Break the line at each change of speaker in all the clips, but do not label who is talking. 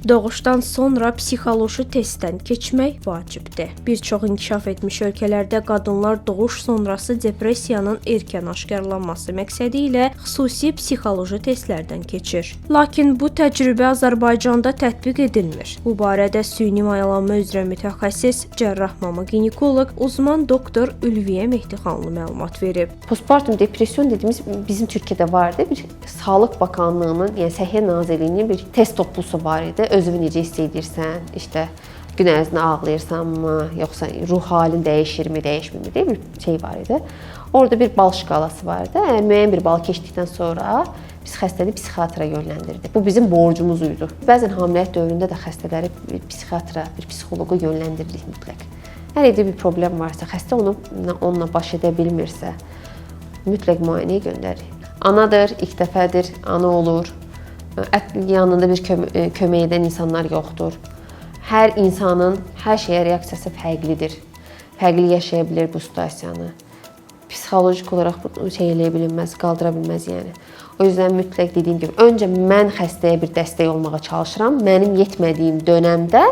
Doğuşdan sonra psixoloji testdən keçmək vacibdir. Bir çox inkişaf etmiş ölkələrdə qadınlar doğuş sonrası depressiyanın erkən aşkarlanması məqsədi ilə xüsusi psixoloji testlərdən keçir. Lakin bu təcrübə Azərbaycanda tətbiq edilmir. Bu barədə süni mayalanma üzrə mütəxəssis, cərrah mama ginekoloq, uzman doktor Ülviyə Mehdixanlı məlumat verib.
Postpartum depression dediyimiz bizim Türkiyədə vardı. Bir Sağlıq Bakanlığının, yəni Səhiyyə Nazirliyinin bir test toplusu var idi. Özünü necə hiss edirsən, işte gün ərzində ağlayırsanmı, yoxsa ruh halin dəyişirmi, dəyişmirmi deyə bir şey var idi. Orada bir bal şkalası vardı. Əgər müəyyən bir bal keçdikdən sonra biz xəstəni psixiatra yönləndirdik. Bu bizim borcumuz idi. Bəzən hamiləlik dövründə də xəstələri bir psixiatra, bir psixoloqa yönləndiririk mütləq. Hər evdə bir problem varsa, xəstə onunla baş edə bilmirsə, mütləq müayinəyə göndəririk. Anadır, ilk dəfədir, ana olur. Yanında bir kömək edən insanlar yoxdur. Hər insanın hər şeyə reaksiyası fərqlidir. Fərqli yaşaya bilər bu situasiyanı. Psixolojik olaraq bu şey eləyə bilməz, qaldıra bilməz yəni. O yüzden mütləq dediyim kimi, öncə mən xəstəyə bir dəstək olmağa çalışıram. Mənim yetmədiyim dönəmdə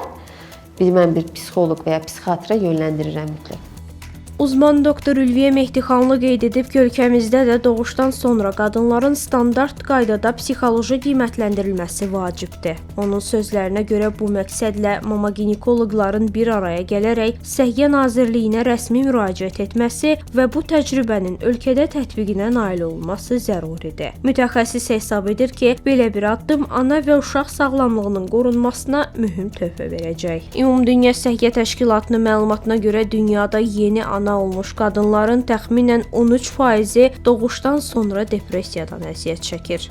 mən bir psixoloq və ya psixiatra yönləndirirəm mütləq.
Uzman doktor Ülviyə Mehdixanlı qeyd edib ki, ölkəmizdə də doğuşdan sonra qadınların standart qaydada psixoloji qiymətləndirilməsi vacibdir. Onun sözlərinə görə bu məqsədlə mama ginekoloqların bir araya gələrək Səhiyyə Nazirliyinə rəsmi müraciət etməsi və bu təcrübənin ölkədə tətbiqinə nail olması zəruridir. Mütəxəssis hesab edir ki, belə bir addım ana və uşaq sağlamlığının qorunmasına mühüm töhfə verəcək. Ümumdünya Səhiyyə Təşkilatının məlumatına görə dünyada yeni ana olmuş qadınların təxminən 13% doğuşdan sonra depressiyadan əziyyət çəkir.